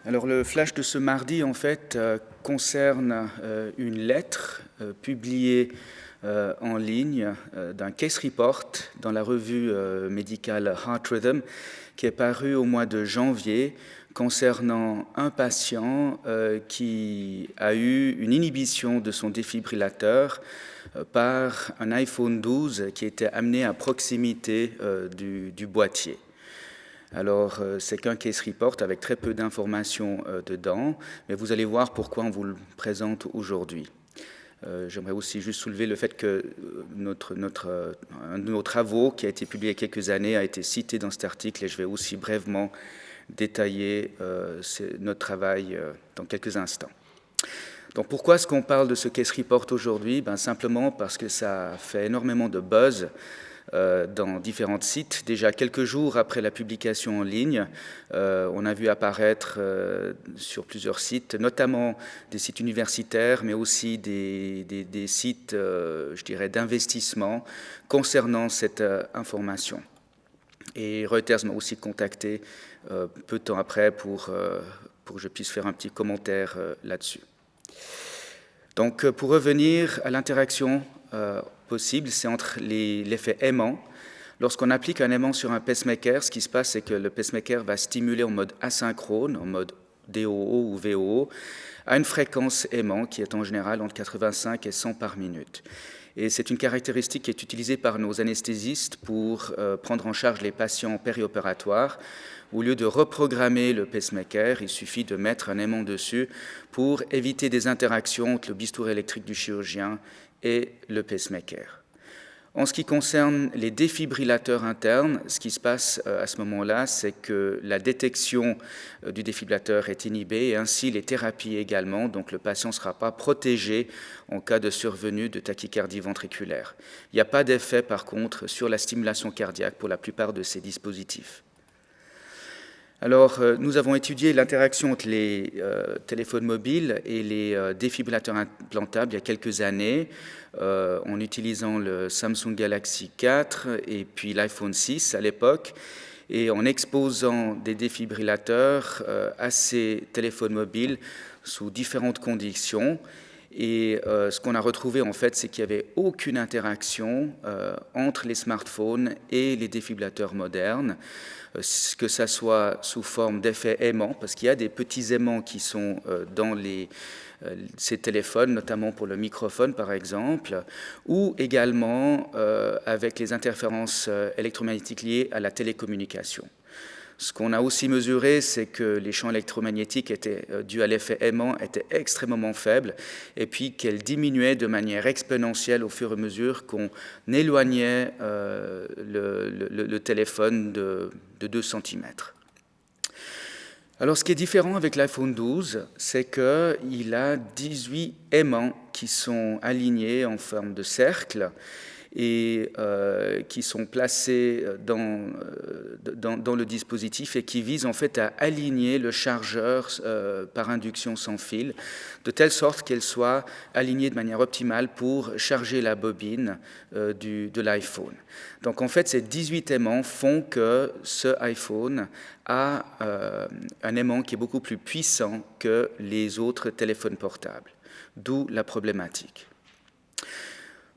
Alors le flash de ce mardi en fait concerne une lettre publiée en ligne d'un case report dans la revue médicale Heart Rhythm qui est paru au mois de janvier concernant un patient qui a eu une inhibition de son défibrillateur par un iPhone 12 qui était amené à proximité du boîtier. Alors, c'est qu'un case report avec très peu d'informations dedans, mais vous allez voir pourquoi on vous le présente aujourd'hui. J'aimerais aussi juste soulever le fait que un de nos travaux, qui a été publié il y a quelques années, a été cité dans cet article, et je vais aussi brièvement détailler notre travail dans quelques instants. Donc pourquoi est-ce qu'on parle de ce case report aujourd'hui? Simplement parce que ça fait énormément de buzz dans différents sites. Déjà quelques jours après la publication en ligne, on a vu apparaître sur plusieurs sites, notamment des sites universitaires, mais aussi des sites, je dirais, d'investissement concernant cette information. Et Reuters m'a aussi contacté peu de temps après pour que je puisse faire un petit commentaire là-dessus. Donc, pour revenir à l'interaction possible, c'est entre l'effet aimant. Lorsqu'on applique un aimant sur un pacemaker, ce qui se passe, c'est que le pacemaker va stimuler en mode asynchrone, en mode DOO ou VOO, à une fréquence aimant qui est en général entre 85 et 100 par minute. Et c'est une caractéristique qui est utilisée par nos anesthésistes pour prendre en charge les patients périopératoires. Au lieu de reprogrammer le pacemaker, il suffit de mettre un aimant dessus pour éviter des interactions entre le bistouri électrique du chirurgien et le pacemaker. En ce qui concerne les défibrillateurs internes, ce qui se passe à ce moment-là, c'est que la détection du défibrillateur est inhibée et ainsi les thérapies également, donc le patient ne sera pas protégé en cas de survenue de tachycardie ventriculaire. Il n'y a pas d'effet par contre sur la stimulation cardiaque pour la plupart de ces dispositifs. Alors, nous avons étudié l'interaction entre les téléphones mobiles et les défibrillateurs implantables il y a quelques années en utilisant le Samsung Galaxy 4 et puis l'iPhone 6 à l'époque et en exposant des défibrillateurs à ces téléphones mobiles sous différentes conditions. Et ce qu'on a retrouvé, en fait, c'est qu'il n'y avait aucune interaction entre les smartphones et les défibrillateurs modernes, que ça soit sous forme d'effet aimant, parce qu'il y a des petits aimants qui sont dans ces téléphones, notamment pour le microphone, par exemple, ou également avec les interférences électromagnétiques liées à la télécommunication. Ce qu'on a aussi mesuré, c'est que les champs électromagnétiques dus à l'effet aimant étaient extrêmement faibles et puis qu'elles diminuaient de manière exponentielle au fur et à mesure qu'on éloignait le téléphone de 2 cm. Alors ce qui est différent avec l'iPhone 12, c'est qu'il a 18 aimants qui sont alignés en forme de cercle et qui sont placés dans le dispositif et qui visent en fait à aligner le chargeur par induction sans fil, de telle sorte qu'elle soit alignée de manière optimale pour charger la bobine de l'iPhone. Donc en fait, ces 18 aimants font que ce iPhone a un aimant qui est beaucoup plus puissant que les autres téléphones portables, d'où la problématique.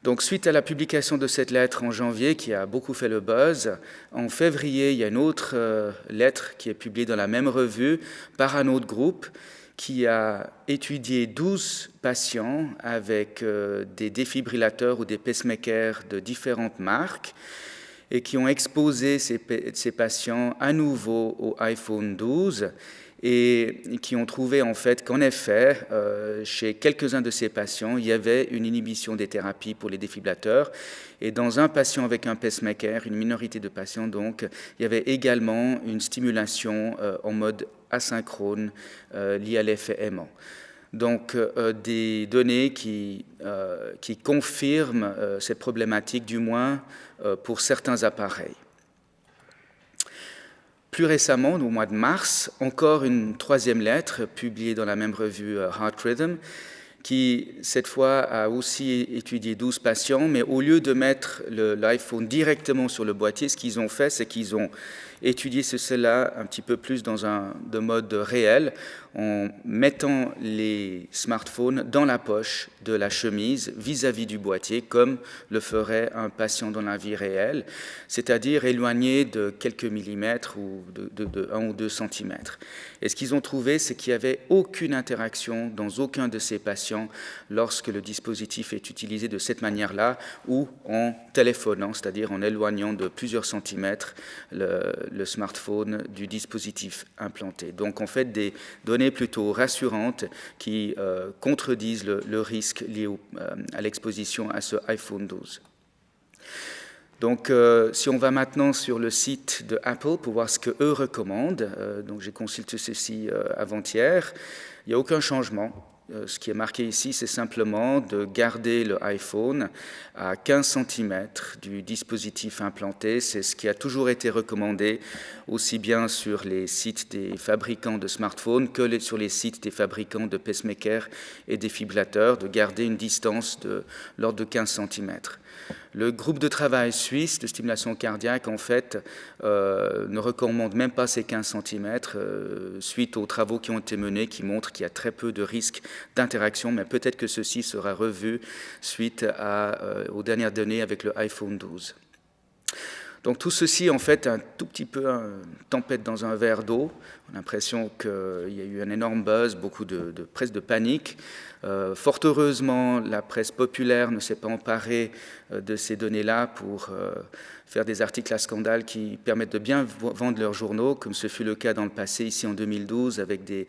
Donc, suite à la publication de cette lettre en janvier, qui a beaucoup fait le buzz, en février, il y a une autre lettre qui est publiée dans la même revue par un autre groupe qui a étudié 12 patients avec des défibrillateurs ou des pacemakers de différentes marques et qui ont exposé ces patients à nouveau au iPhone 12 et qui ont trouvé en fait qu'en effet, chez quelques-uns de ces patients, il y avait une inhibition des thérapies pour les défibrillateurs. Et dans un patient avec un pacemaker, une minorité de patients donc, il y avait également une stimulation en mode asynchrone liée à l'effet aimant. Donc des données qui confirment cette problématique, du moins pour certains appareils. Plus récemment, au mois de mars, encore une troisième lettre publiée dans la même revue Heart Rhythm qui, cette fois, a aussi étudié 12 patients, mais au lieu de mettre l'iPhone directement sur le boîtier, ce qu'ils ont fait, c'est qu'ils ont étudié cela un petit peu plus dans de mode réel, en mettant les smartphones dans la poche de la chemise vis-à-vis du boîtier, comme le ferait un patient dans la vie réelle, c'est-à-dire éloigné de quelques millimètres ou de 1 ou 2 centimètres. Et ce qu'ils ont trouvé, c'est qu'il n'y avait aucune interaction dans aucun de ces patients lorsque le dispositif est utilisé de cette manière-là ou en téléphonant, c'est-à-dire en éloignant de plusieurs centimètres le smartphone du dispositif implanté. Donc en fait des données plutôt rassurantes qui contredisent le risque lié à l'exposition à ce iPhone 12. Donc, si on va maintenant sur le site de Apple pour voir ce qu'eux recommandent, donc j'ai consulté ceci avant-hier, il n'y a aucun changement. Ce qui est marqué ici, c'est simplement de garder le iPhone à 15 cm du dispositif implanté. C'est ce qui a toujours été recommandé, aussi bien sur les sites des fabricants de smartphones que sur les sites des fabricants de pacemakers et défibrillateurs, de garder une distance de l'ordre de 15 cm. Le groupe de travail suisse de stimulation cardiaque, en fait, ne recommande même pas ces 15 cm suite aux travaux qui ont été menés qui montrent qu'il y a très peu de risques d'interaction, mais peut-être que ceci sera revu suite aux dernières données avec le iPhone 12. Donc tout ceci, en fait, un tout petit peu une tempête dans un verre d'eau. On a l'impression qu'il y a eu un énorme buzz, beaucoup de presse de panique. Fort heureusement, la presse populaire ne s'est pas emparée de ces données-là pour faire des articles à scandale qui permettent de bien vendre leurs journaux, comme ce fut le cas dans le passé, ici en 2012, avec des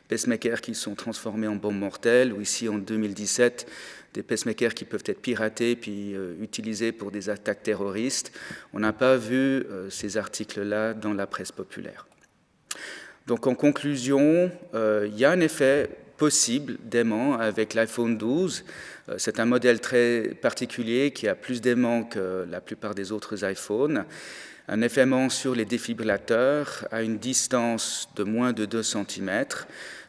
pacemakers qui sont transformés en bombes mortelles, ou ici en 2017, des pacemakers qui peuvent être piratés puis utilisés pour des attaques terroristes. On n'a pas vu ces articles-là dans la presse populaire. Donc en conclusion, il y a un effet possible d'aimant avec l'iPhone 12. C'est un modèle très particulier qui a plus d'aimant que la plupart des autres iPhones. Un effet aimant sur les défibrillateurs à une distance de moins de 2 cm,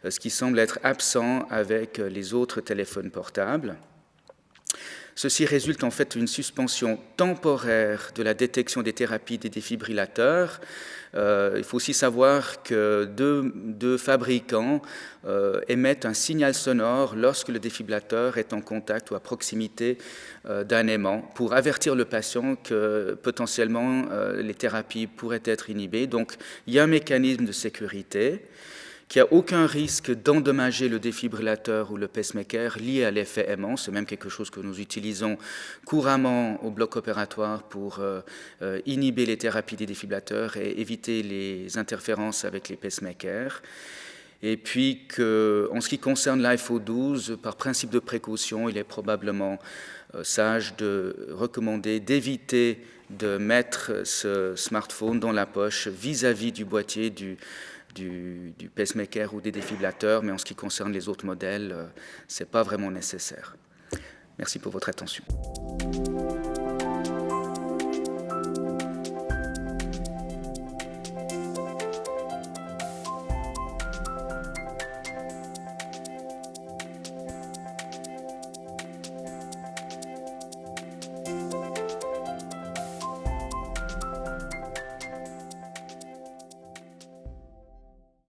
ce qui semble être absent avec les autres téléphones portables. Ceci résulte en fait d'une suspension temporaire de la détection des thérapies des défibrillateurs. Il faut aussi savoir que deux fabricants émettent un signal sonore lorsque le défibrillateur est en contact ou à proximité d'un aimant pour avertir le patient que potentiellement les thérapies pourraient être inhibées. Donc il y a un mécanisme de sécurité qui n'a aucun risque d'endommager le défibrillateur ou le pacemaker lié à l'effet aimant. C'est même quelque chose que nous utilisons couramment au bloc opératoire pour inhiber les thérapies des défibrillateurs et éviter les interférences avec les pacemakers. Et puis en ce qui concerne l'iPhone 12, par principe de précaution, il est probablement sage de recommander d'éviter de mettre ce smartphone dans la poche vis-à-vis du boîtier du pacemaker ou des défibrillateurs, mais en ce qui concerne les autres modèles, ce n'est pas vraiment nécessaire. Merci pour votre attention.